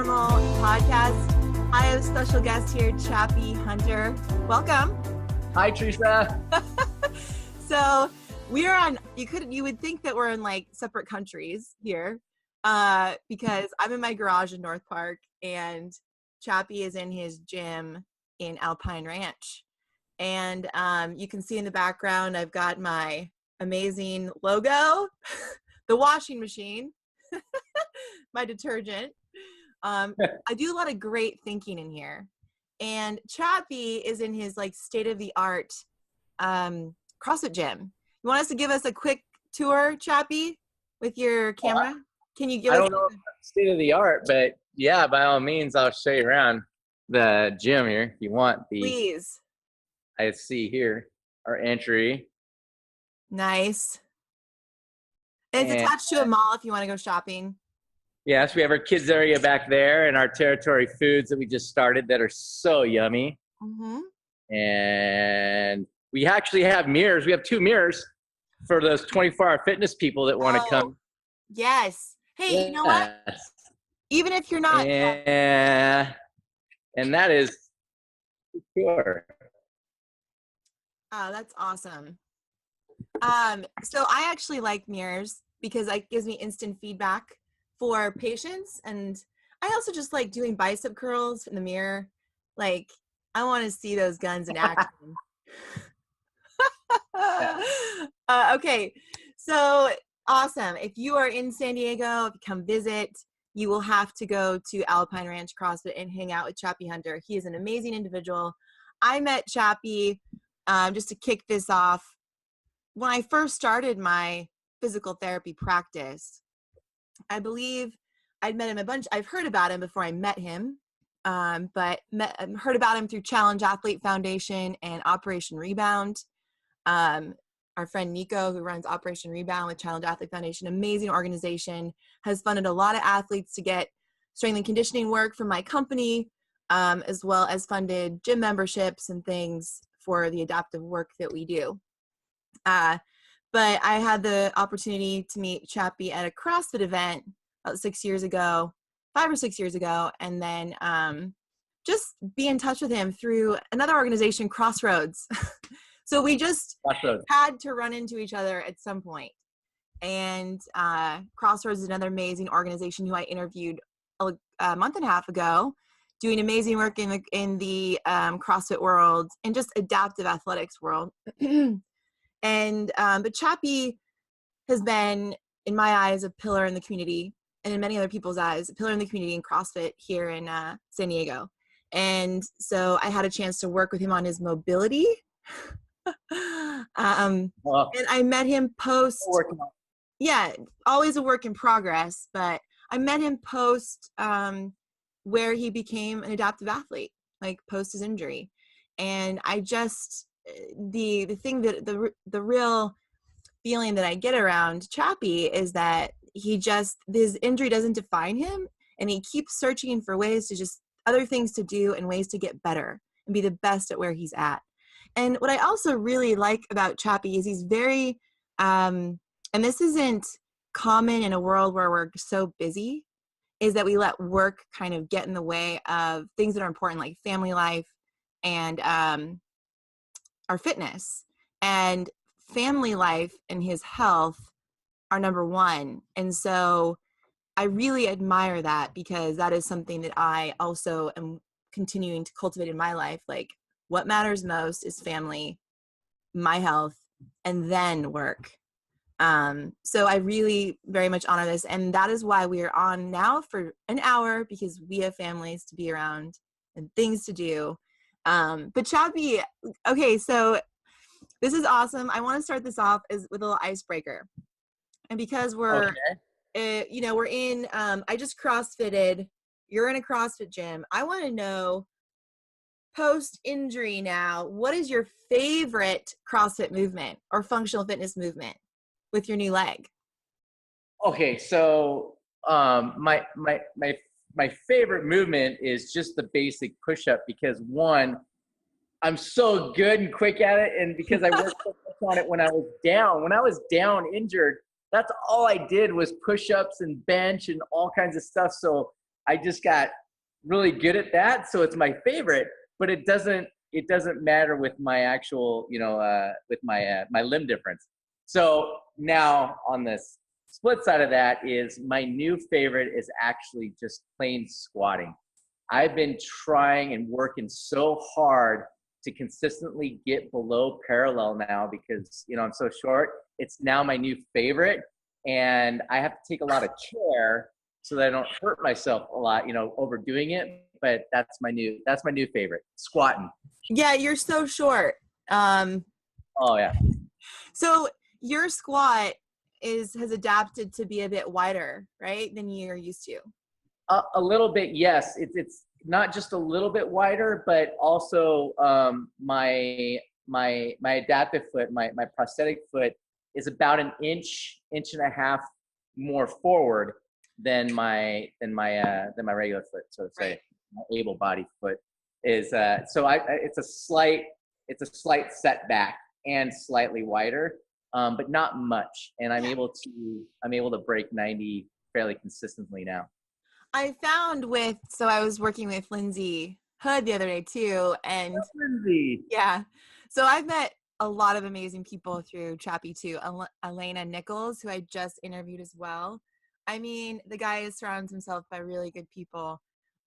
Normal podcast. I have a special guest here, Chappie Hunter. Welcome. Hi, Teresa. So we're on, you would think that we're in like separate countries here because I'm in my garage in North Park and Chappie is in his gym in Alpine Ranch. And you can see in the background, I've got my amazing logo, the washing machine, my detergent. I do a lot of great thinking in here. And Chappie is in his like state-of-the-art CrossFit gym. You want us to give us a quick tour, Chappie, with your camera? Can you give us? I don't know if it's state-of-the-art, but yeah, by all means, I'll show you around the gym here if you want. Please. I see here our entry. Nice. And it's attached to a mall if you want to go shopping. Yes, we have our kids area back there and our territory foods that we just started that are so yummy. Mm-hmm. And we actually have mirrors. We have 2 mirrors for those 24-hour fitness people that want to come. Yes. Hey, you know what? Even if you're not. And that is sure. Oh, that's awesome. So I actually like mirrors because it gives me instant feedback for patients. And I also just like doing bicep curls in the mirror. Like, I want to see those guns in action. Okay, so awesome. If you are in San Diego, if you come visit, you will have to go to Alpine Ranch CrossFit and hang out with Chappie Hunter. He is an amazing individual. I met Chappie, just to kick this off, when I first started my physical therapy practice. I believe I'd met him I've heard about him before I met him, but heard about him through Challenge Athlete Foundation and Operation Rebound. Our friend Nico, who runs Operation Rebound with Challenge Athlete Foundation, amazing organization, has funded a lot of athletes to get strength and conditioning work from my company, as well as funded gym memberships and things for the adaptive work that we do. But I had the opportunity to meet Chappie at a CrossFit event about 6 years ago, 5 or 6 years ago, and then just be in touch with him through another organization, Crossroads. So we just had to run into each other at some point. And Crossroads is another amazing organization who I interviewed a month and a half ago, doing amazing work in the CrossFit world and just adaptive athletics world. But Chappie has been, in my eyes, a pillar in the community, and in many other people's eyes, a pillar in the community in CrossFit here in San Diego. And so I had a chance to work with him on his mobility. And I met him post. Yeah, always a work in progress, but I met him post where he became an adaptive athlete, like post his injury. And I just, the thing that the real feeling that I get around Chappie is that his injury doesn't define him, and he keeps searching for ways to just other things to do and ways to get better and be the best at where he's at. And what I also really like about Chappie is he's very, and this isn't common in a world where we're so busy, is that we let work kind of get in the way of things that are important, like family life and our fitness. And family life and his health are number one. And so I really admire that, because that is something that I also am continuing to cultivate in my life. Like, what matters most is family, my health, and then work. So I really very much honor this. And that is why we are on now for an hour, because we have families to be around and things to do. But Chappie, okay, so this is awesome. I want to start this off with a little icebreaker. And because we're in, I just CrossFitted, you're in a CrossFit gym. I want to know, post-injury now, what is your favorite CrossFit movement or functional fitness movement with your new leg? Okay, so my favorite movement is just the basic push-up, because one, I'm so good and quick at it, and because I worked so much on it when I was down. When I was down injured, that's all I did was push-ups and bench and all kinds of stuff. So I just got really good at that. So it's my favorite, but it doesn't matter with my actual, with my limb difference. So now on this split side of that is my new favorite is actually just plain squatting. I've been trying and working so hard to consistently get below parallel now because, I'm so short. It's now my new favorite, and I have to take a lot of care so that I don't hurt myself a lot, overdoing it. But that's my new favorite, squatting. Yeah, you're so short. Oh yeah. So your squat has adapted to be a bit wider, right, than you're used to. A little bit, yes. It's not just a little bit wider, but also my adaptive foot, my prosthetic foot, is about an inch and a half more forward than my regular foot. So to say, right. My able-bodied foot is so it's a slight setback and slightly wider, but not much. And I'm able to break 90 fairly consistently now. I found so I was working with Lindsay Hood the other day too, and Lindsay. Yeah, so I've met a lot of amazing people through Chappie too. Elena Nichols, who I just interviewed as well. I mean, the guy surrounds himself by really good people.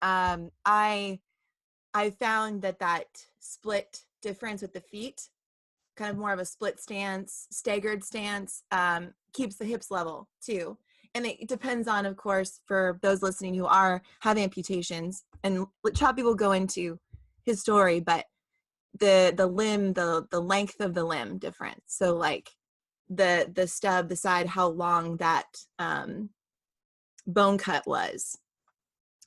I found that split difference with the feet, kind of more of a split stance, staggered stance, keeps the hips level too. And it depends on, of course, for those listening who have amputations, and Chappie will go into his story, but the limb, the length of the limb difference. So like the stub, the side, how long that bone cut was.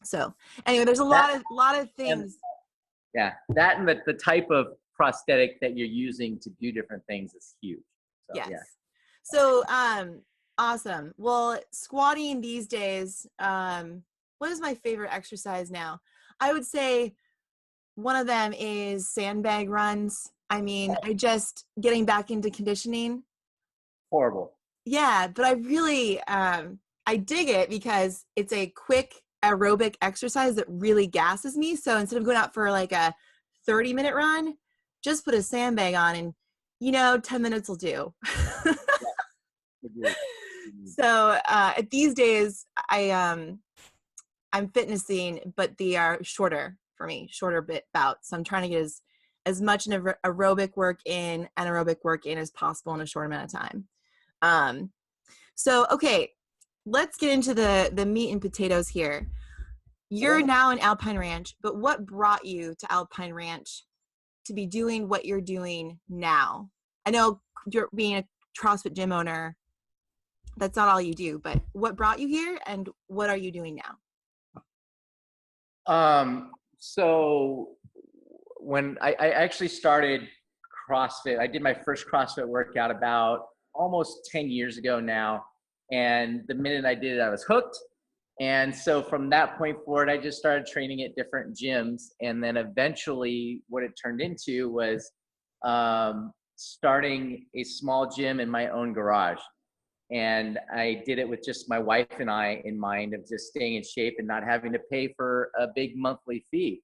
So anyway, there's a lot of things. Yeah, that and the type of prosthetic that you're using to do different things is huge. So, yes. Yeah. So awesome. Well, squatting these days, what is my favorite exercise now? I would say one of them is sandbag runs. I mean, I just getting back into conditioning. Horrible. Yeah, but I really, I dig it because it's a quick aerobic exercise that really gasses me. So instead of going out for like a 30-minute run, just put a sandbag on and, 10 minutes will do. So these days I'm fitnessing, but they are shorter for me, shorter bouts. So I'm trying to get as much aerobic work in, anaerobic work in as possible in a short amount of time. So, okay, let's get into the meat and potatoes here. You're now in Alpine Ranch, but what brought you to Alpine Ranch to be doing what you're doing now? I know you're being a CrossFit gym owner. That's not all you do, but what brought you here and what are you doing now? So when I actually started CrossFit, I did my first CrossFit workout about almost 10 years ago now. And the minute I did it, I was hooked. And so from that point forward, I just started training at different gyms. And then eventually what it turned into was starting a small gym in my own garage. And I did it with just my wife and I in mind of just staying in shape and not having to pay for a big monthly fee.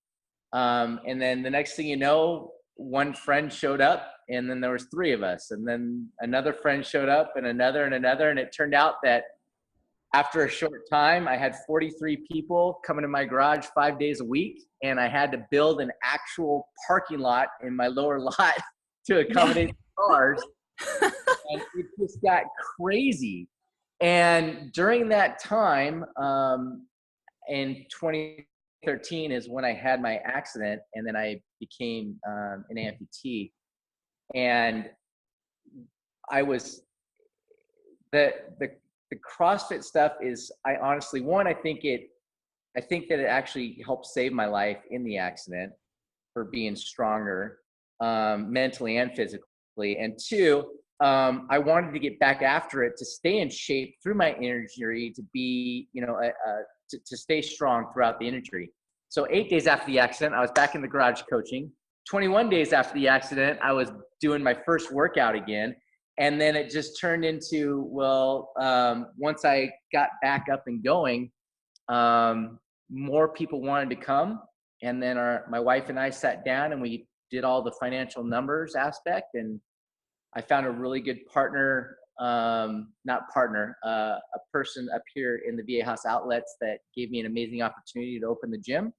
And then the next thing you know, one friend showed up and then there was 3 of us. And then another friend showed up and another. And it turned out that after a short time, I had 43 people coming to my garage 5 days a week. And I had to build an actual parking lot in my lower lot to accommodate cars. And it just got crazy. And during that time, in 2013 is when I had my accident, and then I became an amputee. And I was the CrossFit stuff is, I honestly, one, I think that it actually helped save my life in the accident for being stronger mentally and physically. And 2, I wanted to get back after it to stay in shape through my injury, to be, to stay strong throughout the injury. So 8 days after the accident, I was back in the garage coaching. 21 days after the accident, I was doing my first workout again. And then it just turned into, once I got back up and going, more people wanted to come. And then my wife and I sat down and we did all the financial numbers aspect. And I found a really good partner, not partner, a person up here in the VA House Outlets that gave me an amazing opportunity to open the gym.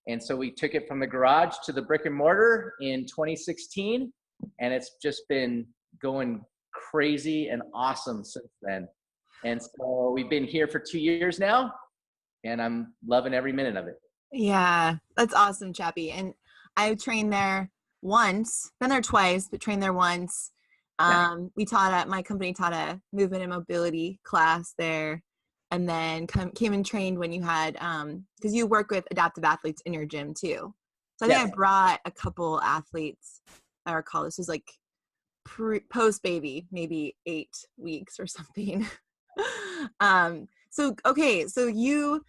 And so we took it from the garage to the brick and mortar in 2016. And it's just been going crazy and awesome since then. And so we've been here for 2 years now, and I'm loving every minute of it. Yeah, that's awesome, Chappie. And I've trained there once, been there twice, but trained there once. My company taught a movement and mobility class there, and then came and trained when you had, because you work with adaptive athletes in your gym too. So I think I brought a couple athletes, I recall this was like post baby, maybe 8 weeks or something. So you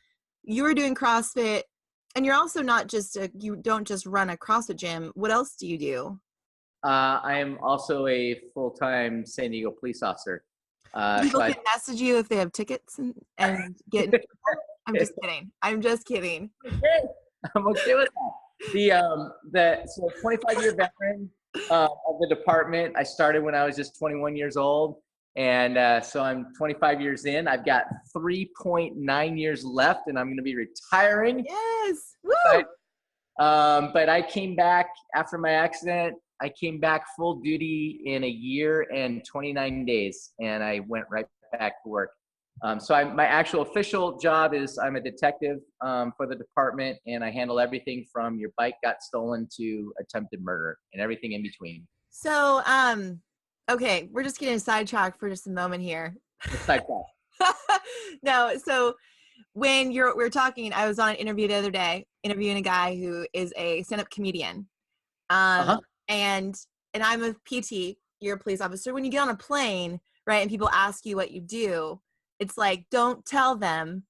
were doing CrossFit, and you're also not just you don't just run a CrossFit gym. What else do you do? I am also a full-time San Diego police officer. People can message you if they have tickets and get. I'm just kidding. I'm okay with that. So 25-year veteran of the department. I started when I was just 21 years old. And so I'm 25 years in. I've got 3.9 years left, and I'm going to be retiring. Yes. Woo! But I came back after my accident. I came back full duty in 1 year and 29 days, and I went right back to work. So my actual official job is I'm a detective for the department, and I handle everything from your bike got stolen to attempted murder and everything in between. So, okay, we're just getting a sidetrack for just a moment here. No, so when we were talking, I was on an interview the other day, interviewing a guy who is a stand-up comedian. And I'm a PT, you're a police officer. When you get on a plane, right, and people ask you what you do, it's like, don't tell them.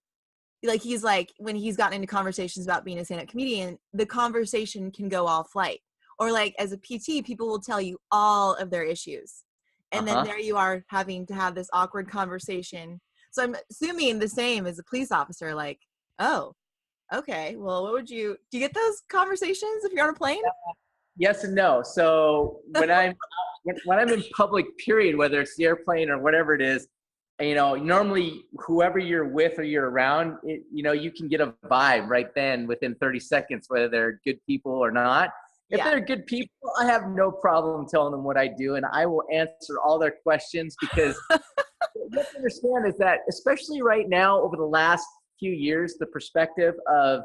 Like, he's like, when he's gotten into conversations about being a stand-up comedian, the conversation can go all flight. Or like, as a PT, people will tell you all of their issues. And then there you are having to have this awkward conversation. So I'm assuming the same as a police officer, like, oh, okay, well, do you get those conversations if you're on a plane? Yes and no. So when I'm in public, period, whether it's the airplane or whatever it is, normally whoever you're with or you're around, you can get a vibe right then within 30 seconds, whether they're good people or not. If they're good people, I have no problem telling them what I do, and I will answer all their questions, because what you have to understand is that, especially right now, over the last few years, the perspective of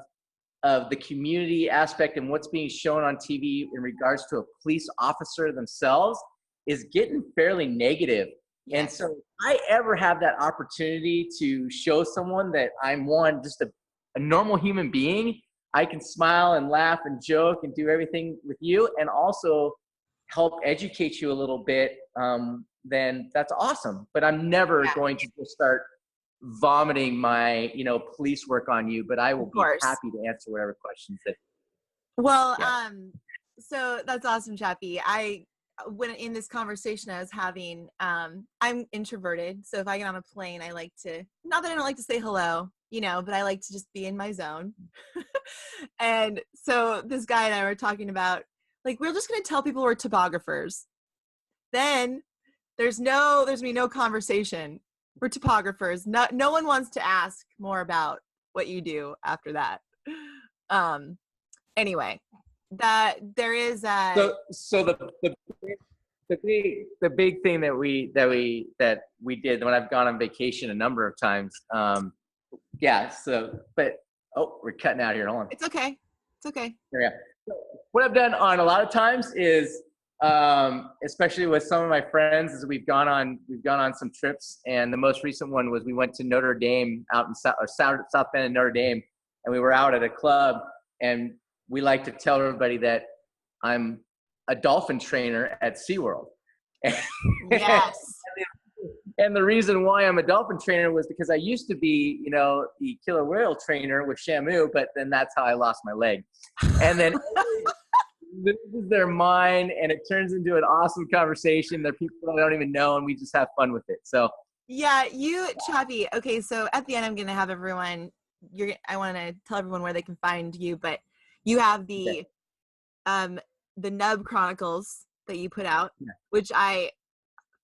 the community aspect and what's being shown on TV in regards to a police officer themselves is getting fairly negative. Yes. And so if I ever have that opportunity to show someone that I'm just a normal human being, I can smile and laugh and joke and do everything with you, and also help educate you a little bit, then that's awesome. But I'm never going to just start vomiting my, police work on you, but I will be happy to answer whatever questions that. Well, so that's awesome, Chappie. When in this conversation I was having, I'm introverted. So if I get on a plane, I like to, not that I don't like to say hello, but I like to just be in my zone. And so this guy and I were talking about, like, we're just going to tell people we're topographers. Then there's going to be no conversation. We're topographers. No one wants to ask more about what you do after that. Anyway, that there is that. So the big thing that we did when I've gone on vacation a number of times. We're cutting out here. Hold on. It's okay. Yeah. What I've done on a lot of times is, especially with some of my friends, is we've gone on some trips, and the most recent one was we went to Notre Dame out in South Bend in Notre Dame, and we were out at a club, and we like to tell everybody that I'm a dolphin trainer at SeaWorld. Yes. And the reason why I'm a dolphin trainer was because I used to be, the killer whale trainer with Shamu, but then that's how I lost my leg. And then this is their mind, and it turns into an awesome conversation. They're people I don't even know, and we just have fun with it. So yeah, Chappie. Okay, so at the end, I'm going to have everyone I want to tell everyone where they can find you, but you have the Nub Chronicles that you put out, which I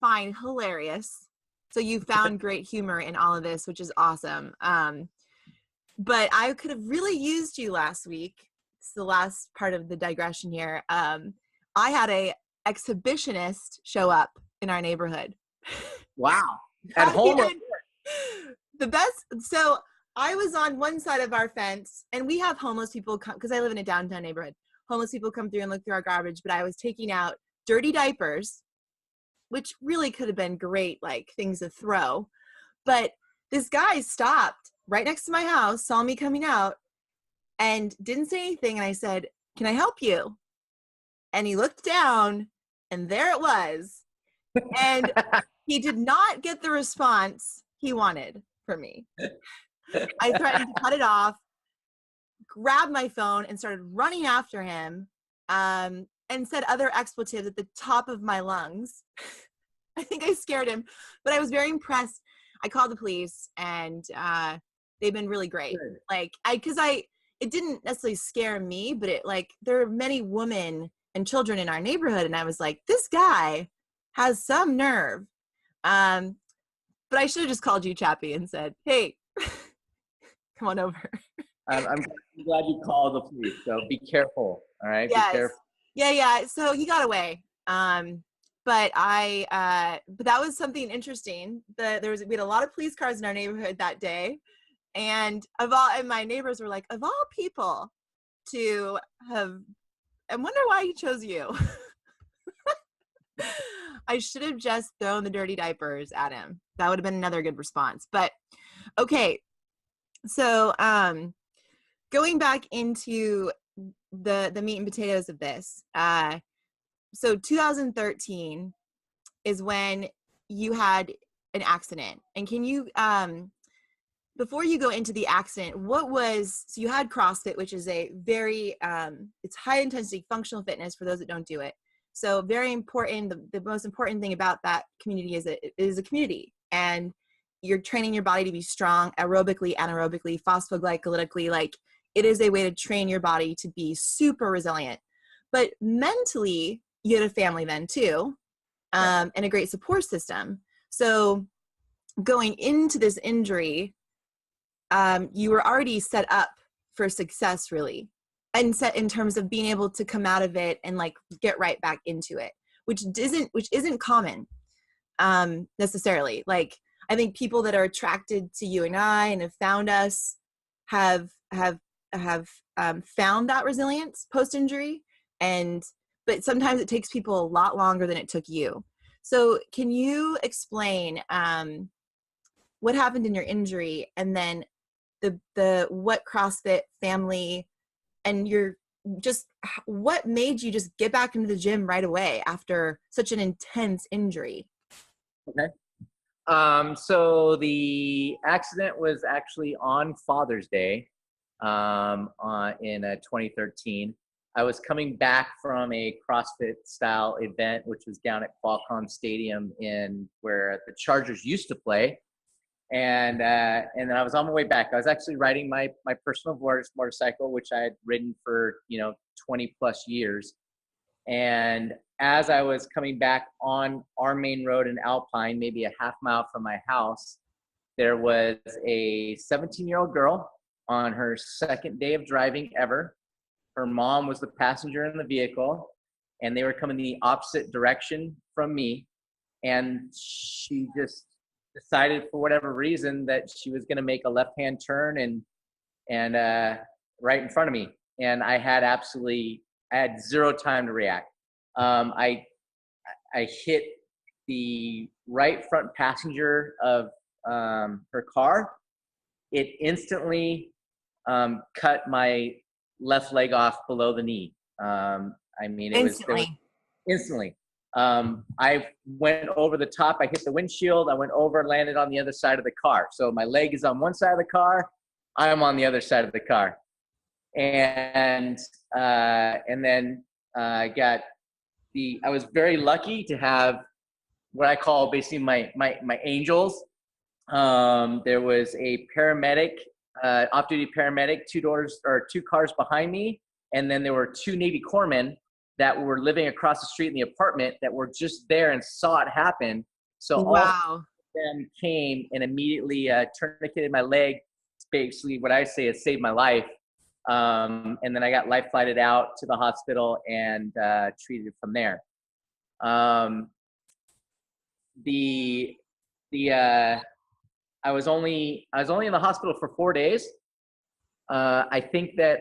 find hilarious. So you found great humor in all of this, which is awesome. But I could have really used you last week. It's the last part of the digression here. I had a exhibitionist show up in our neighborhood. Wow. At home? The best. So I was on one side of our fence, and we have homeless people come, because I live in a downtown neighborhood. Homeless people come through and look through our garbage, but I was taking out dirty diapers, which really could have been great, like things to throw. But this guy stopped right next to my house, saw me coming out, and didn't say anything. And I said, "Can I help you?" And he looked down, and there it was. And he did not get the response he wanted from me. I threatened to cut it off, grabbed my phone, and started running after him, and said other expletives at the top of my lungs. I think I scared him, but I was very impressed. I called the police, and they've been really great. Good. Like, it didn't necessarily scare me, but there are many women and children in our neighborhood, and I was like, this guy has some nerve. But I should have just called you Chappie and said, "Hey, come on over." I'm glad you called the police. So be careful. All right. Yes. Be careful. Yeah. So he got away. But that was something interesting. We had a lot of police cars in our neighborhood that day, and my neighbors were like, of all people to have, I wonder why he chose you. I should have just thrown the dirty diapers at him. That would have been another good response. But okay, so going back into the meat and potatoes of this. So 2013 is when you had an accident. And can you, before you go into the accident, so you had CrossFit, which is a very, it's high intensity functional fitness for those that don't do it. So very important. The most important thing about that community is it is a community, and you're training your body to be strong aerobically, anaerobically, phosphoglycolytically. Like, it is a way to train your body to be super resilient. But mentally, you had a family then too, and a great support system. So going into this injury, you were already set up for success, really, and set in terms of being able to come out of it and like get right back into it, which isn't common necessarily. Like, I think people that are attracted to you and I and have found us have found that resilience post-injury, but sometimes it takes people a lot longer than it took you. So can you explain what happened in your injury, and then the what CrossFit family, and what made you just get back into the gym right away after such an intense injury? Okay. So the accident was actually on Father's Day in 2013. I was coming back from a CrossFit style event, which was down at Qualcomm Stadium where the Chargers used to play. And then I was on my way back. I was actually riding my personal motorcycle, which I had ridden for 20 plus years. And as I was coming back on our main road in Alpine, maybe a half mile from my house, there was a 17-year-old girl on her second day of driving ever. Her mom was the passenger in the vehicle, and they were coming the opposite direction from me. And she just decided, for whatever reason, that she was going to make a left-hand turn and right in front of me. And I had zero time to react. I hit the right front passenger of her car. It instantly cut my left leg off below the knee. It was instantly. I went over the top. I hit the windshield. I went over and landed on the other side of the car. So my leg is on one side of the car. I'm on the other side of the car. And then I was very lucky to have what I call basically my angels. There was a paramedic off-duty paramedic, two cars behind me. And then there were two Navy corpsmen that were living across the street in the apartment that were just there and saw it happen. So all of them came and immediately tourniqueted my leg. It's basically what I say is saved my life. And then I got life flighted out to the hospital and treated from there. I was only in the hospital for 4 days. I think that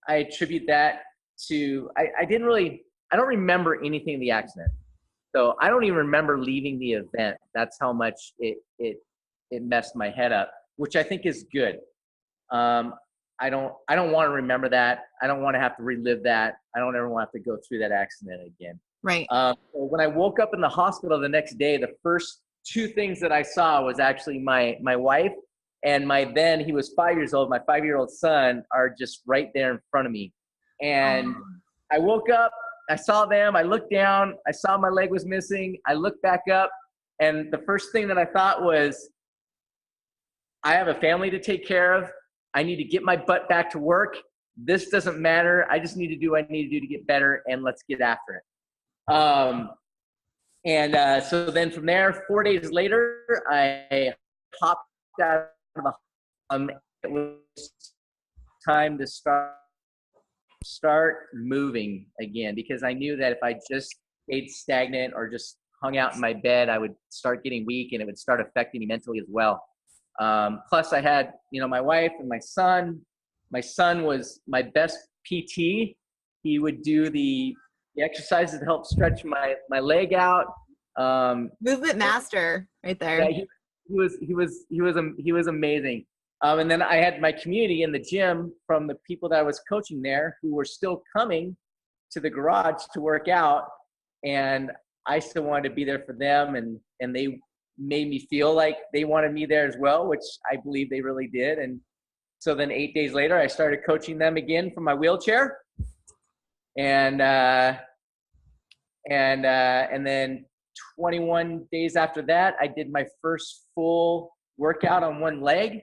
I attribute that to I don't remember anything in the accident. So I don't even remember leaving the event. That's how much it messed my head up, which I think is good. I don't want to remember that. I don't want to have to relive that. I don't ever want to have to go through that accident again. Right. So when I woke up in the hospital the next day, the first two things that I saw was actually my wife and he was 5 years old. My 5-year-old son are just right there in front of me. And I woke up, I saw them, I looked down, I saw my leg was missing. I looked back up, and the first thing that I thought was, I have a family to take care of. I need to get my butt back to work. This doesn't matter. I just need to do what I need to do to get better, and let's get after it. So then from there, 4 days later, I popped out of the it was time to start moving again, because I knew that if I just stayed stagnant or just hung out in my bed, I would start getting weak and it would start affecting me mentally as well. Plus I had, my wife and my son. My son was my best PT. He would do the exercises to help stretch my leg out. Movement master right there. Yeah, he was amazing. And then I had my community in the gym from the people that I was coaching there who were still coming to the garage to work out. And I still wanted to be there for them. And they made me feel like they wanted me there as well, which I believe they really did. And so then 8 days later, I started coaching them again from my wheelchair. And then 21 days after that, I did my first full workout on one leg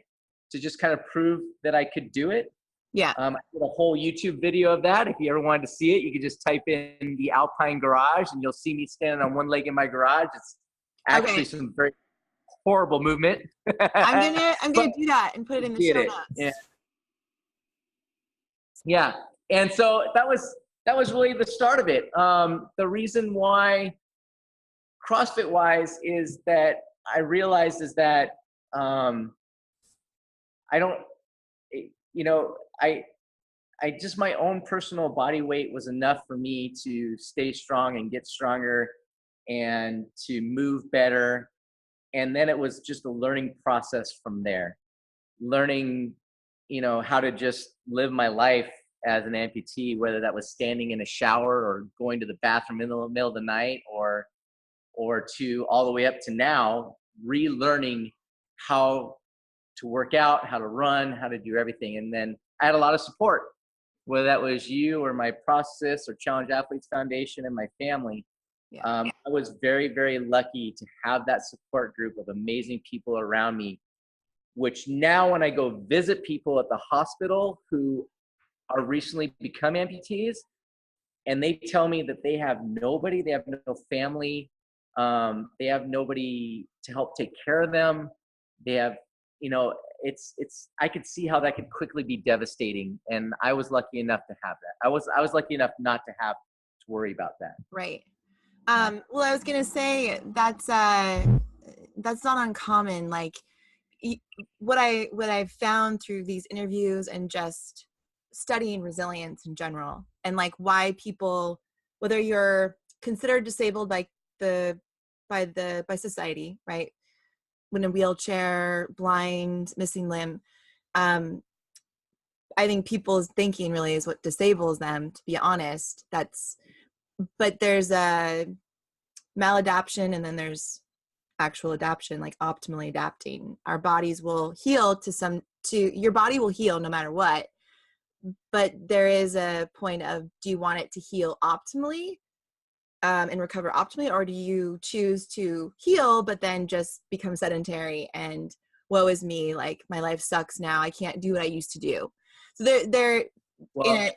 to just kind of prove that I could do it. Yeah. I did a whole YouTube video of that. If you ever wanted to see it, you could just type in the Alpine garage and you'll see me standing on one leg in my garage. It's actually some very horrible movement. I'm gonna do that and put it in the show notes. Yeah. And so that was really the start of it. The reason why CrossFit wise is that I realized is that I just, my own personal body weight was enough for me to stay strong and get stronger and to move better. And then it was just a learning process from there. Learning, how to just live my life as an amputee, whether that was standing in a shower or going to the bathroom in the middle of the night or to all the way up to now, relearning how to work out, how to run, how to do everything. And then I had a lot of support, whether that was you or my prosthesis or Challenge Athletes Foundation and my family. Yeah. I was very, very lucky to have that support group of amazing people around me, which now when I go visit people at the hospital who are recently become amputees, and they tell me that they have nobody, they have no family, they have nobody to help take care of them. They have, I could see how that could quickly be devastating. And I was lucky enough to have that. I was lucky enough not to have to worry about that. Right. Well, I was going to say that's not uncommon. Like what I've found through these interviews and just studying resilience in general, and like why people, whether you're considered disabled by society, right? When in a wheelchair, blind, missing limb, I think people's thinking really is what disables them, to be honest. But there's a maladaption and then there's actual adaption, like optimally adapting. Our bodies will heal your body will heal no matter what. But there is a point of, do you want it to heal optimally and recover optimally, or do you choose to heal but then just become sedentary and woe is me, like my life sucks now, I can't do what I used to do. So they're Well,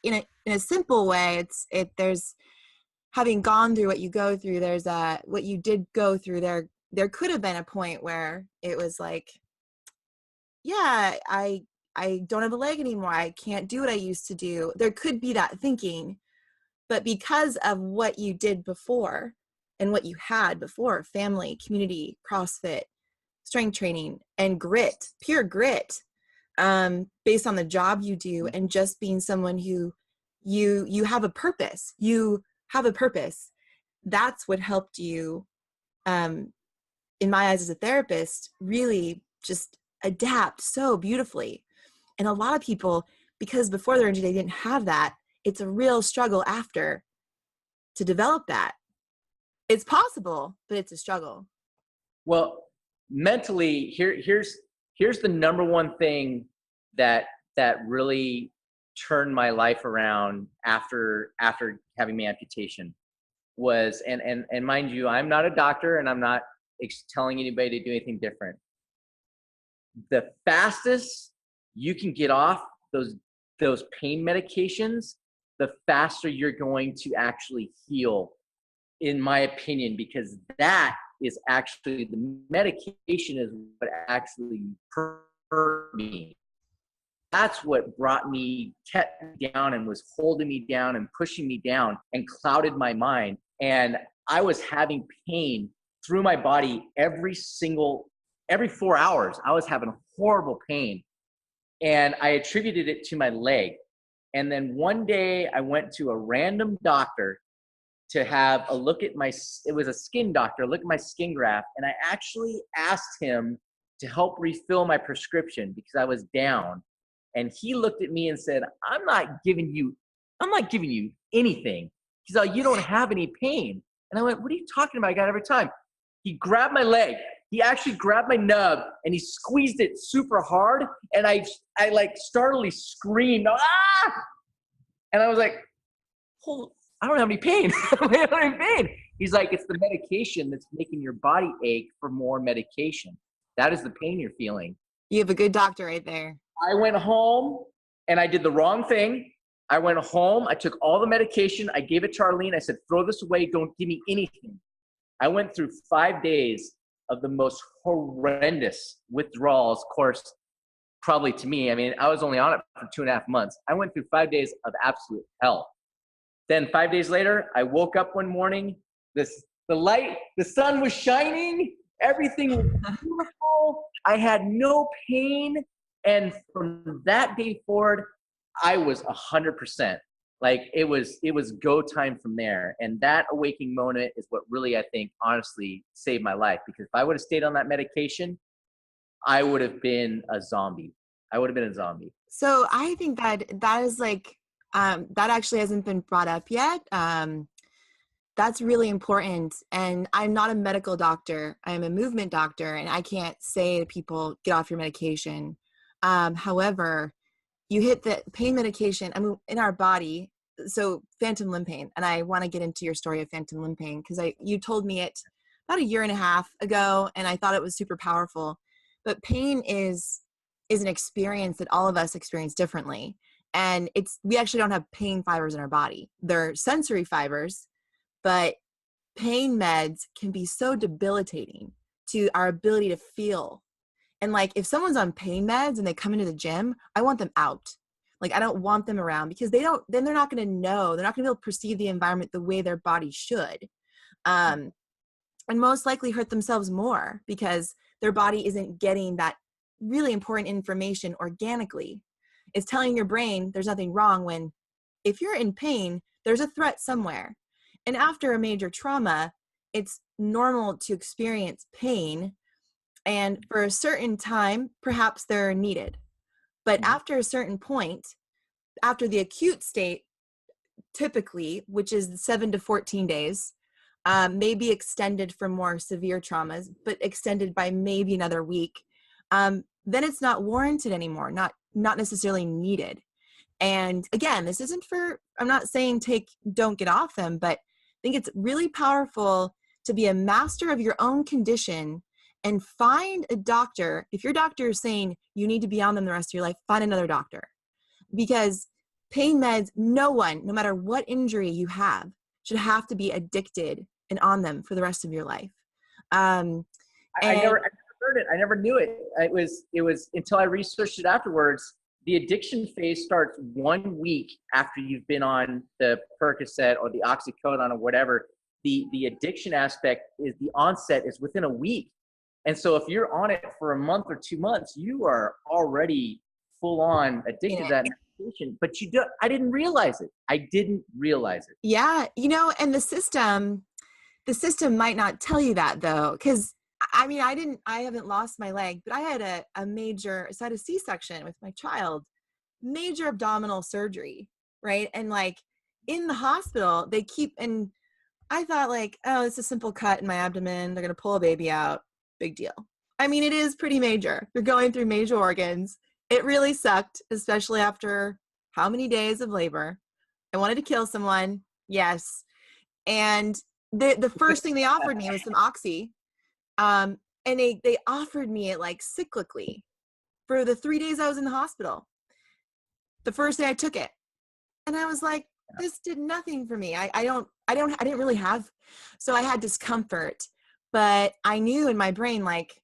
in a simple way, there's, having gone through what you go through, there's what you did go through, there could have been a point where it was like, yeah, I don't have a leg anymore, I can't do what I used to do. There could be that thinking, but because of what you did before and what you had before, family, community, CrossFit, strength training, and grit, pure grit, based on the job you do, and just being someone who you have a purpose. You have a purpose. That's what helped you, in my eyes as a therapist, really just adapt so beautifully. And a lot of people, because before their injury, they didn't have that, it's a real struggle after to develop that. It's possible, but it's a struggle. well, mentally, here's the number one thing that really turned my life around after having my amputation was, and mind you, I'm not a doctor and I'm not telling anybody to do anything different. The fastest you can get off those pain medications, the faster you're going to actually heal, in my opinion, because that is actually, the medication is what actually hurt me. That's what kept me down and was holding me down and pushing me down and clouded my mind. And I was having pain through my body every 4 hours. I was having horrible pain. And I attributed it to my leg. And then one day I went to a random doctor to have a look at it was a skin doctor, look at my skin graft. And I actually asked him to help refill my prescription because I was down. And he looked at me and said, I'm not giving you anything. He's like, you don't have any pain. And I went, what are you talking about? I got it every time. He grabbed my leg. He actually grabbed my nub and he squeezed it super hard. And I like startlingly screamed, ah! And I was like, oh, I don't have any pain. I don't have any pain. He's like, it's the medication that's making your body ache for more medication. That is the pain you're feeling. You have a good doctor right there. I went home and I did the wrong thing. I went home. I took all the medication. I gave it to Arlene. I said, throw this away. Don't give me anything. I went through 5 days of the most horrendous withdrawals, of course, probably to me. I mean, I was only on it for 2.5 months. I went through 5 days of absolute hell. Then 5 days later, I woke up one morning. The sun was shining. Everything was beautiful. I had no pain. And from that day forward, I was 100%. Like it was go time from there. And that awakening moment is what really, I think, honestly saved my life. Because if I would have stayed on that medication, I would have been a zombie. So I think that is like, that actually hasn't been brought up yet. That's really important. And I'm not a medical doctor. I'm a movement doctor, and I can't say to people, get off your medication. However, you hit the pain medication, I mean, in our body. So phantom limb pain, and I want to get into your story of phantom limb pain because you told me it about 1.5 years ago, and I thought it was super powerful. But pain is an experience that all of us experience differently. And we actually don't have pain fibers in our body. They're sensory fibers, but pain meds can be so debilitating to our ability to feel. And like, if someone's on pain meds and they come into the gym, I want them out. Like, I don't want them around because then they're not going to know, they're not going to be able to perceive the environment the way their body should. And most likely hurt themselves more because their body isn't getting that really important information organically. It's telling your brain there's nothing wrong when, if you're in pain, there's a threat somewhere. And after a major trauma, it's normal to experience pain. And for a certain time, perhaps they're needed. But after a certain point, after the acute state, typically, which is 7 to 14 days, may be extended for more severe traumas, but extended by maybe another week, then it's not warranted anymore, not necessarily needed. And again, this isn't I'm not saying don't get off them, but I think it's really powerful to be a master of your own condition and find a doctor. If your doctor is saying you need to be on them the rest of your life, find another doctor, because pain meds, no one, no matter what injury you have, should have to be addicted and on them for the rest of your life. I never heard it. I never knew it. It was until I researched it afterwards. The addiction phase starts 1 week after you've been on the Percocet or the oxycodone or whatever. The addiction aspect is the onset is within a week. And so if you're on it for a month or 2 months, you are already full on addicted to that medication, but I didn't realize it. I didn't realize it. Yeah. And the system might not tell you that though. 'Cause I mean, I haven't lost my leg, but I had so I had a C-section with my child, major abdominal surgery. Right. And like in the hospital, and I thought like, oh, it's a simple cut in my abdomen. They're going to pull a baby out. Big deal. I mean, it is pretty major. You're going through major organs. It really sucked, especially after how many days of labor. I wanted to kill someone. Yes. And the first thing they offered me was some Oxy. And they offered me it like cyclically for the 3 days I was in the hospital. The first day I took it, and I was like, this did nothing for me. I didn't really have, so I had discomfort, but I knew in my brain, like,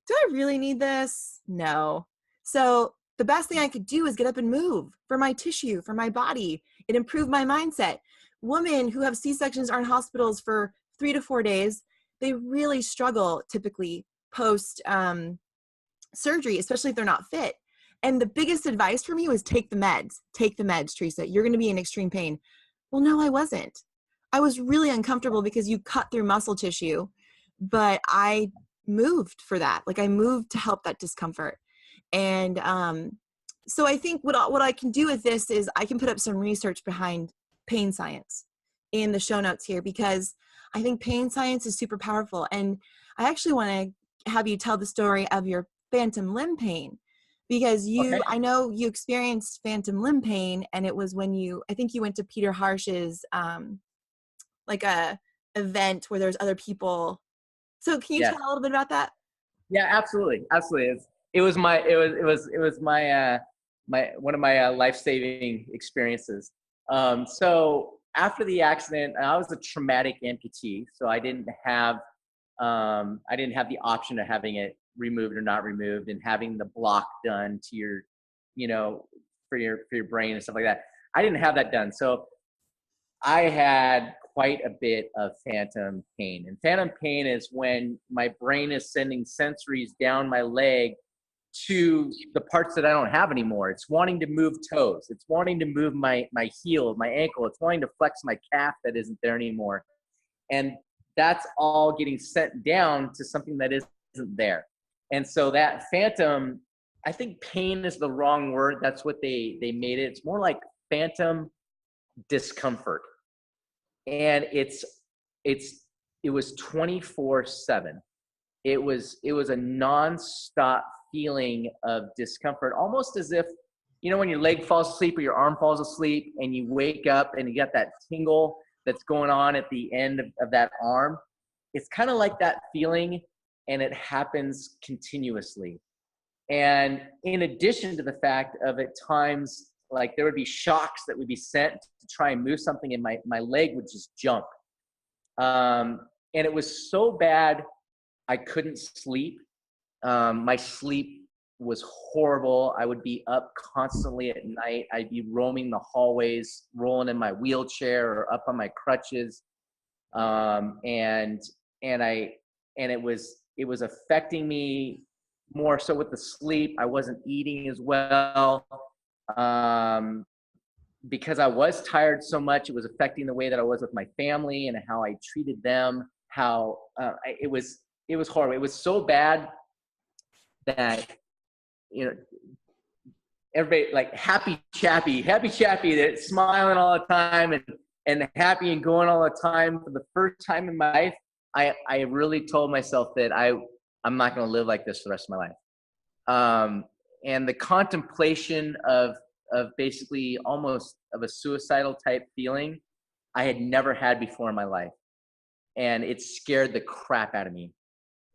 do I really need this? No. So the best thing I could do is get up and move for my tissue, for my body. It improved my mindset. Women who have C-sections are in hospitals for 3 to 4 days. They really struggle typically post surgery, especially if they're not fit. And the biggest advice for me was take the meds. Take the meds, Teresa. You're going to be in extreme pain. Well, no, I wasn't. I was really uncomfortable because you cut through muscle tissue, but I moved for that. Like I moved to help that discomfort. And so I think what I can do with this is I can put up some research behind pain science in the show notes here, because I think pain science is super powerful. And I actually want to have you tell the story of your phantom limb pain, because I know you experienced phantom limb pain, and it was when I think you went to Peter Harsh's like a event where there's other people. So can you tell a little bit about that? Yeah, absolutely. It was my one of my life-saving experiences. So after the accident, I was a traumatic amputee, so I didn't have the option of having it removed or not removed, and having the block done to your, for your brain and stuff like that. I didn't have that done. So I had quite a bit of phantom pain. And phantom pain is when my brain is sending sensories down my leg to the parts that I don't have anymore. It's wanting to move toes. It's wanting to move my heel, my ankle. It's wanting to flex my calf that isn't there anymore. And that's all getting sent down to something that isn't there. And so that phantom, I think pain is the wrong word. That's what they made it. It's more like phantom discomfort. And it was 24/7. It was a nonstop feeling of discomfort, almost as if, when your leg falls asleep or your arm falls asleep and you wake up and you got that tingle that's going on at the end of that arm. It's kind of like that feeling, and it happens continuously. And in addition to the fact of at times, like there would be shocks that would be sent to try and move something, and my leg would just jump. And it was so bad, I couldn't sleep. My sleep was horrible. I would be up constantly at night. I'd be roaming the hallways, rolling in my wheelchair or up on my crutches. And it was affecting me more so with the sleep. I wasn't eating as well. Because I was tired so much, it was affecting the way that I was with my family and how I treated them. It was horrible. It was so bad that, everybody like happy Chappie, that's smiling all the time and happy and going all the time. For the first time in my life, I really told myself that I'm not going to live like this for the rest of my life. And the contemplation of basically almost of a suicidal type feeling I had never had before in my life. And it scared the crap out of me.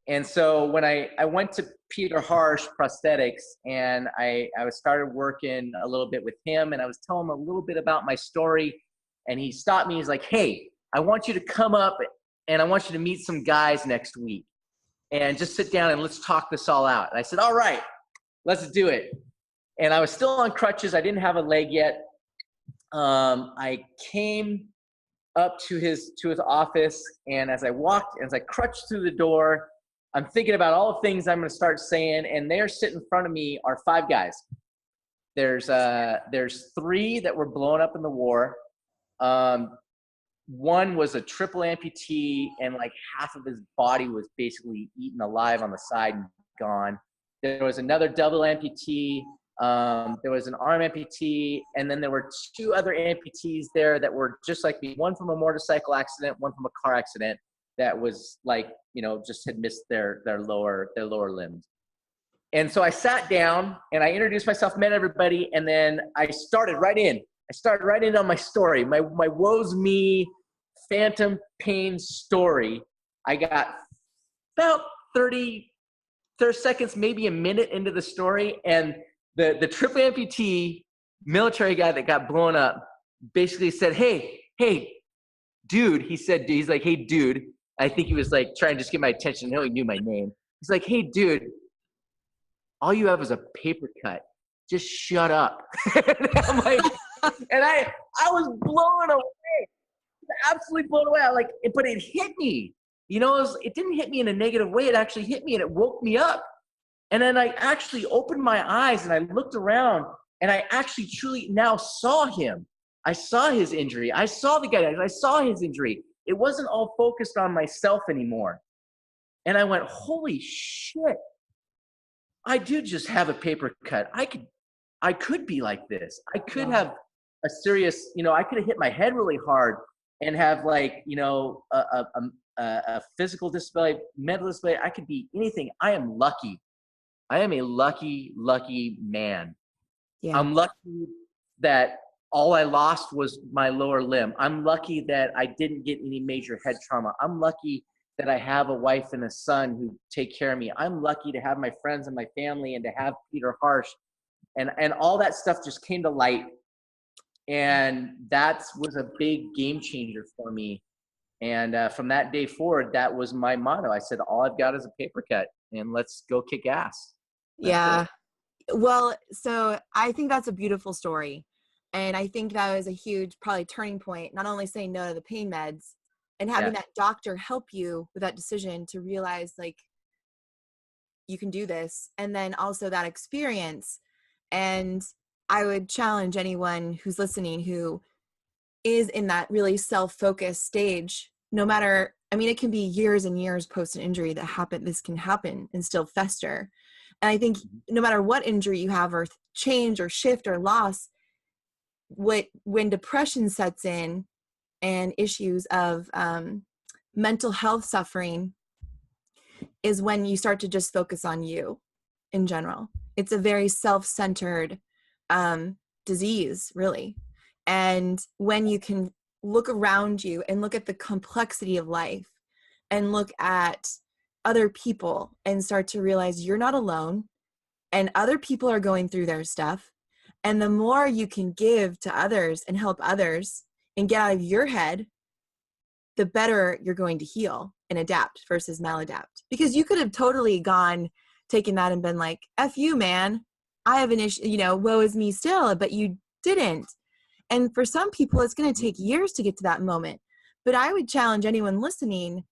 And so when I went to Peter Harsh Prosthetics, and I started working a little bit with him, and I was telling him a little bit about my story, and he stopped me. He's like, hey, I want you to come up and I want you to meet some guys next week and just sit down and let's talk this all out. And I said, all right, let's do it. And I was still on crutches. I didn't have a leg yet. I came up to his office, and as I crutched through the door, I'm thinking about all the things I'm going to start saying, and there sitting in front of me are 5 guys. There's 3 that were blown up in the war. One was a triple amputee, and like half of his body was basically eaten alive on the side and gone. There was another double amputee. There was an arm amputee, and then there were 2 other amputees there that were just like me. One from a motorcycle accident, one from a car accident that was like, just had missed their lower limbs. And so I sat down and I introduced myself, met everybody, and then I started right in on my story, my woes me phantom pain story. I got about 30 seconds, maybe a minute into the story, and the triple amputee military guy that got blown up basically said, hey, dude. He's like, hey, dude. I think he was like trying to just get my attention. No, he knew my name. He's like, hey, dude, all you have is a paper cut. Just shut up. I'm like, and I was blown away, absolutely blown away. But it hit me. It didn't hit me in a negative way. It actually hit me, and it woke me up. And then I actually opened my eyes and I looked around, and I actually truly now saw him. I saw his injury. I saw the guy. I saw his injury. It wasn't all focused on myself anymore. And I went, holy shit. I do just have a paper cut. I could be like this. I could have a serious, I could have hit my head really hard and have a physical disability, mental disability. I could be anything. I am lucky. I am a lucky, lucky man. Yeah. I'm lucky that all I lost was my lower limb. I'm lucky that I didn't get any major head trauma. I'm lucky that I have a wife and a son who take care of me. I'm lucky to have my friends and my family and to have Peter Harsh. And all that stuff just came to light. And that was a big game changer for me. And from that day forward, that was my motto. I said, all I've got is a paper cut, and let's go kick ass. Yeah. Well, so I think that's a beautiful story. And I think that was a huge, probably turning point, not only saying no to the pain meds and having that doctor help you with that decision to realize you can do this. And then also that experience. And I would challenge anyone who's listening who is in that really self-focused stage, no matter, it can be years and years post an injury this can happen and still fester. And I think no matter what injury you have or change or shift or loss, when depression sets in and issues of mental health suffering is when you start to just focus on you in general. It's a very self-centered disease, really. And when you can look around you and look at the complexity of life and look at other people and start to realize you're not alone and other people are going through their stuff. And the more you can give to others and help others and get out of your head, the better you're going to heal and adapt versus maladapt. Because you could have totally taken that and been like, F you, man. I have an issue, woe is me still, but you didn't. And for some people, it's going to take years to get to that moment. But I would challenge anyone listening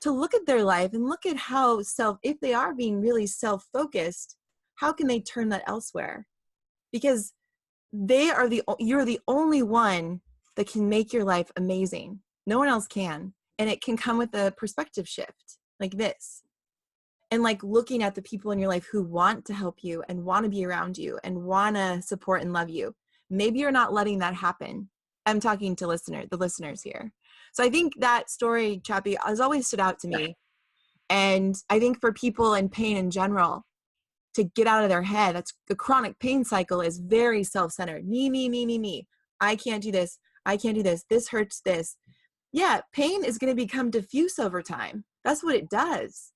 to look at their life and look at how if they are being really self-focused, how can they turn that elsewhere? Because you're the only one that can make your life amazing. No one else can. And it can come with a perspective shift like this. And looking at the people in your life who want to help you and want to be around you and want to support and love you. Maybe you're not letting that happen. I'm talking to the listeners here. So I think that story, Chappie, has always stood out to me. And I think for people in pain in general, to get out of their head, that's the chronic pain cycle is very self-centered. Me. I can't do this. I can't do this. This hurts this. Yeah, pain is going to become diffuse over time. That's what it does.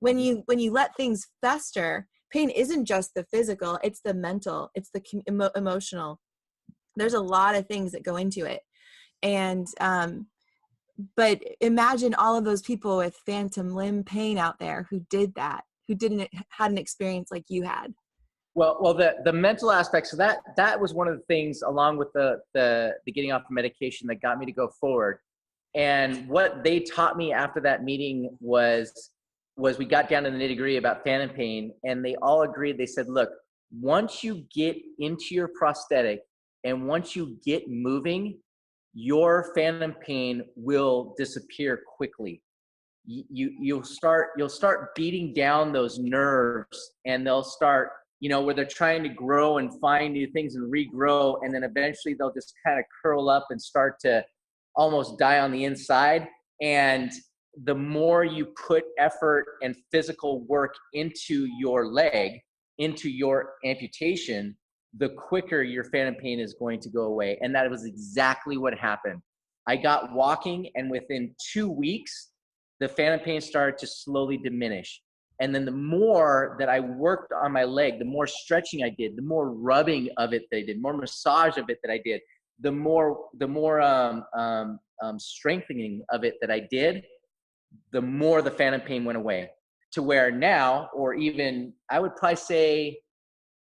when you let things fester, pain isn't just the physical, it's the mental, it's the emotional. There's a lot of things that go into it. And but imagine all of those people with phantom limb pain out there who did that, who had an experience like you had. Well, the mental aspect. So that was one of the things, along with the getting off the medication, that got me to go forward. And what they taught me after that meeting was we got down to the nitty-gritty about phantom pain, and they all agreed. They said, look, once you get into your prosthetic and once you get moving, your phantom pain will disappear quickly. You'll start beating down those nerves, and they'll start, where they're trying to grow and find new things and regrow, and then eventually they'll just kind of curl up and start to almost die on the inside. And the more you put effort and physical work into your leg, into your amputation, the quicker your phantom pain is going to go away. And that was exactly what happened. I got walking, and within 2 weeks, the phantom pain started to slowly diminish. And then the more that I worked on my leg, the more stretching I did, the more rubbing of it that I did, more massage of it that I did, the more strengthening of it that I did, the more the phantom pain went away. To where now, or even I would probably say,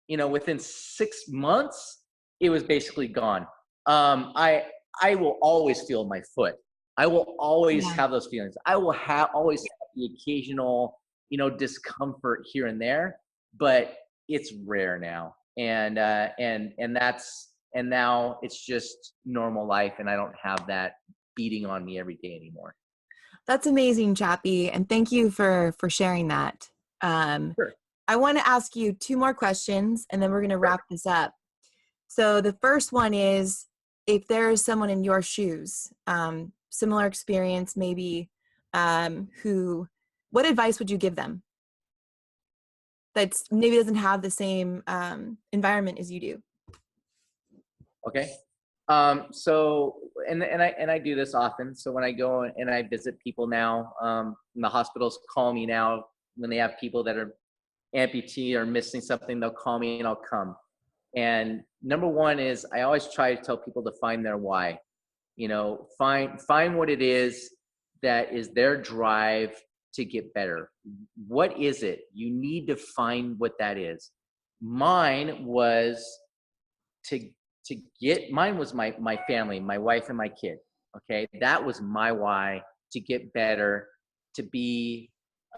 within 6 months, it was basically gone. I will always feel my foot. I will always have those feelings. I will always have the occasional, discomfort here and there, but it's rare now. And now it's just normal life, and I don't have that beating on me every day anymore. That's amazing, Chappie, and thank you for sharing that. Sure. I want to ask you 2 more questions, and then we're going to wrap this up. So the first one is, if there is someone in your shoes, similar experience maybe, what advice would you give them that's maybe doesn't have the same environment as you do? Okay. So, and I do this often. So when I go and I visit people now, the hospitals call me now when they have people that are amputee or missing something, they'll call me and I'll come. And number one is, I always try to tell people to find their why. Find what it is that is their drive to get better. What is it? You need to find what that is. Mine was my family, my wife and my kid. Okay. That was my why, to get better, to be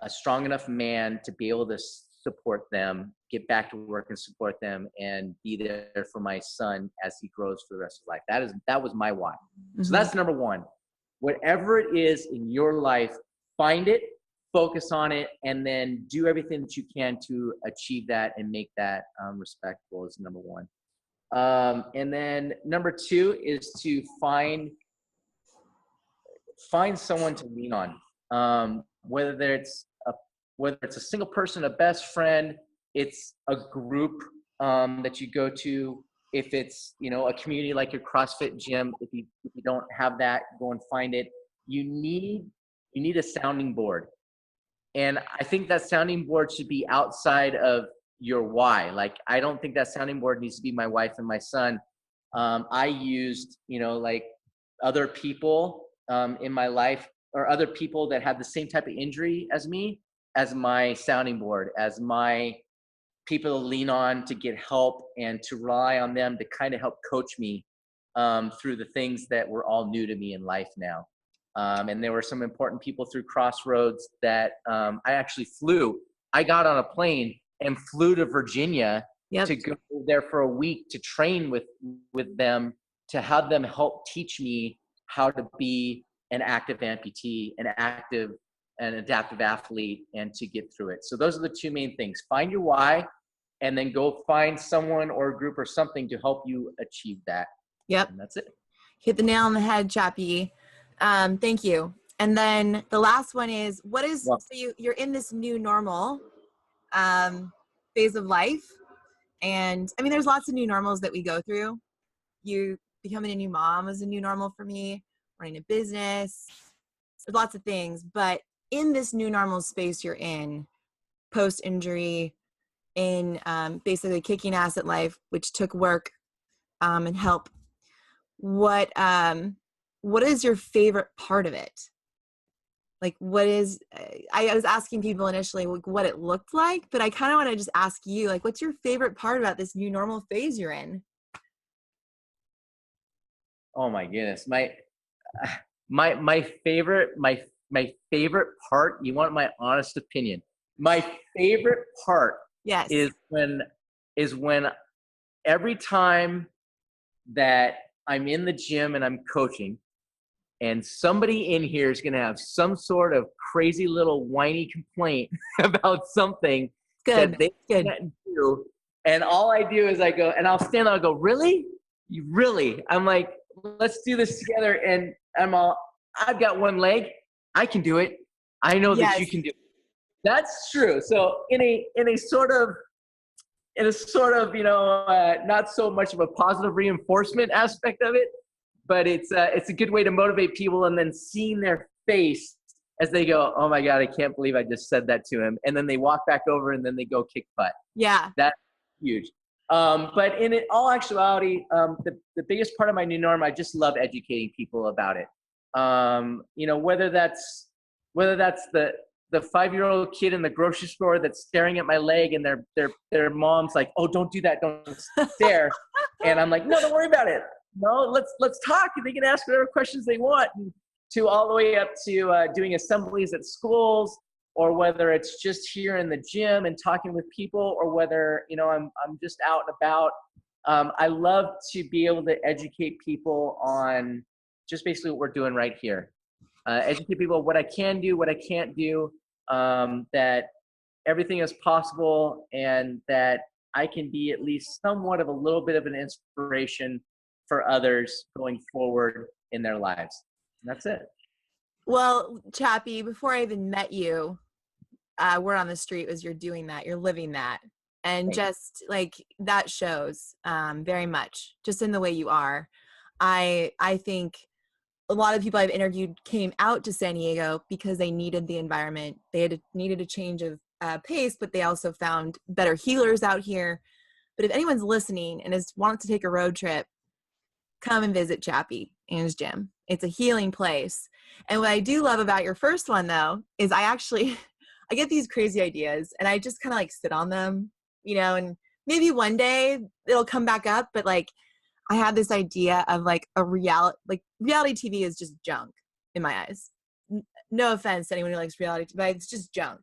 a strong enough man to be able to support them, get back to work and support them, and be there for my son as he grows for the rest of life. That was my why. Mm-hmm. So that's number one. Whatever it is in your life, find it, focus on it, and then do everything that you can to achieve that and make that respectable is number one. And then number 2 is to find someone to lean on, whether it's a single person, a best friend, it's a group that you go to. If it's a community like your CrossFit gym, if you don't have that, go and find it. You need a sounding board, and I think that sounding board should be outside of your why. Like, I don't think that sounding board needs to be my wife and my son. I used, like other people in my life, or other people that had the same type of injury as me, as my sounding board, as my people to lean on to get help, and to rely on them to kind of help coach me through the things that were all new to me in life now. And there were some important people through Crossroads that I actually flew. I got on a plane and flew to Virginia to go there for a week to train with them, to have them help teach me how to be an active amputee, an adaptive athlete, and to get through it. So those are the 2 main things. Find your why, and then go find someone or a group or something to help you achieve that. Yep. And that's it. Hit the nail on the head, Chappie. Thank you. And then the last one is, so you're in this new normal phase of life. And I mean, there's lots of new normals that we go through. You becoming a new mom is a new normal for me, running a business, there's lots of things, but in this new normal space you're in, post injury, in basically kicking ass at life, which took work and help. What is your favorite part of it? Like, what is, I was asking people initially like what it looked like, but I kind of want to just ask you, like, what's your favorite part about this new normal phase you're in? Oh my goodness. My favorite part, you want my honest opinion. My favorite part Yes. is when every time that I'm in the gym and I'm coaching, and somebody in here is going to have some sort of crazy little whiny complaint about something that they can't do. And all I do is I go, and I'll stand there and go, really? You really? I'm like, let's do this together. And I've got one leg. I can do it. I know that you can do it. That's true. So in a sort of, not so much of a positive reinforcement aspect of it, but it's a good way to motivate people, and then seeing their face as they go, oh my God, I can't believe I just said that to him. And then they walk back over and then they go kick butt. Yeah. That's huge. But in all actuality, the biggest part of my new norm, I just love educating people about it. Whether that's the 5-year-old kid in the grocery store that's staring at my leg, and their mom's like, oh, don't do that. Don't stare. And I'm like, no, don't worry about it. No, let's talk. They can ask whatever questions they want, to all the way up to doing assemblies at schools, or whether it's just here in the gym and talking with people, or whether, I'm just out and about. I love to be able to educate people on just basically what we're doing right here. Educate people what I can do, what I can't do, that everything is possible, and that I can be at least somewhat of a little bit of an inspiration for others going forward in their lives. And that's it. Well, Chappie, before I even met you, word on the street was you're doing that, you're living that. And just like that shows very much just in the way you are. I think a lot of people I've interviewed came out to San Diego because they needed the environment. They needed a change of pace, but they also found better healers out here. But if anyone's listening and wants to take a road trip, come and visit Chappie and his gym. It's a healing place. And what I do love about your first one, though, is I get these crazy ideas and I just kind of like sit on them, and maybe one day it'll come back up. But like, I had this idea of like reality TV is just junk in my eyes. No offense to anyone who likes reality TV, but it's just junk.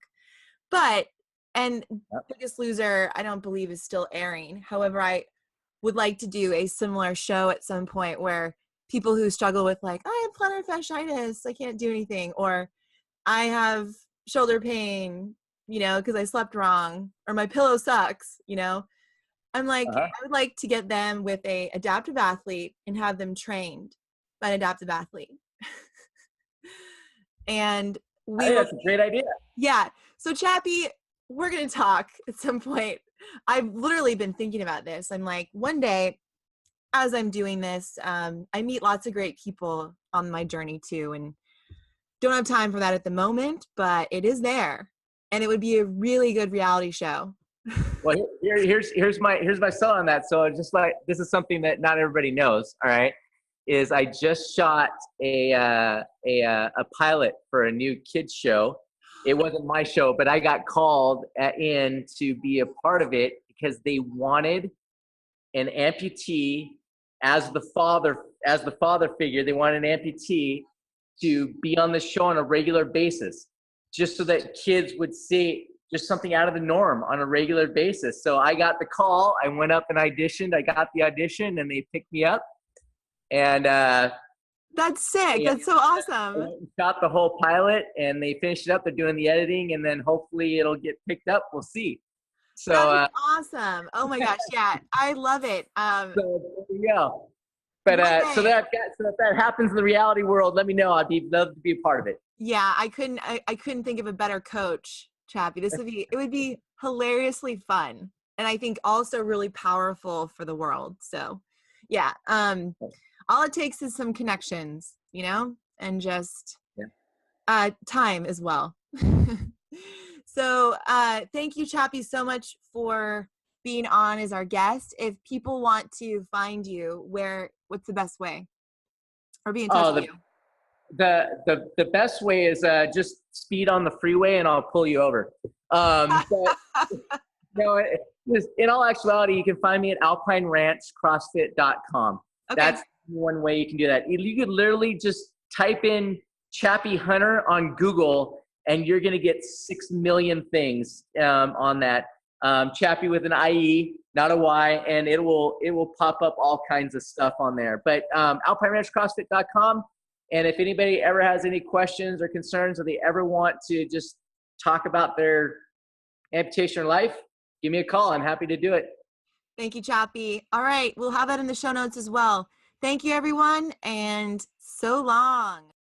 And Biggest Loser, I don't believe is still airing. However, I would like to do a similar show at some point where people who struggle with like, I have plantar fasciitis, I can't do anything, or I have shoulder pain, because I slept wrong, or my pillow sucks, I'm like, I would like to get them with a adaptive athlete and have them trained by an adaptive athlete. And I think that's a great idea. Yeah. So Chappie, we're going to talk at some point. I've literally been thinking about this. I'm like, one day as I'm doing this, I meet lots of great people on my journey too, and don't have time for that at the moment, but it is there, and it would be a really good reality show. Well, here's my sell on that. So just like, this is something that not everybody knows. All right, is I just shot a pilot for a new kids show. It wasn't my show, but I got called in to be a part of it because they wanted an amputee as the father figure. They wanted an amputee to be on the show on a regular basis, just so that kids would see just something out of the norm on a regular basis. So I got the call. I went up and auditioned. I got the audition, and they picked me up. And that's sick. That's so awesome. Shot the whole pilot, and they finished it up. They're doing the editing, and then hopefully it'll get picked up. We'll see. So that's awesome. Oh my gosh, yeah, I love it. So there you go. But so if that happens in the reality world, let me know. I'd love to be a part of it. Yeah, I couldn't think of a better coach, Chappie. It would be hilariously fun, and I think also really powerful for the world. So yeah, all it takes is some connections, and just time as well. So thank you, Chappie, so much for being on as our guest. If people want to find you, what's the best way? Or be in touch with you? The best way is just speed on the freeway and I'll pull you over. But, no, in all actuality, you can find me at alpineranchcrossfit.com. Okay. That's one way you can do that. You could literally just type in Chappie Hunter on Google and you're going to get 6 million things on that. Chappie with an IE, not a Y, and it will pop up all kinds of stuff on there. But alpineranchcrossfit.com. And if anybody ever has any questions or concerns, or they ever want to just talk about their amputation or life, give me a call. I'm happy to do it. Thank you, Chappie. All right. We'll have that in the show notes as well. Thank you, everyone. And so long.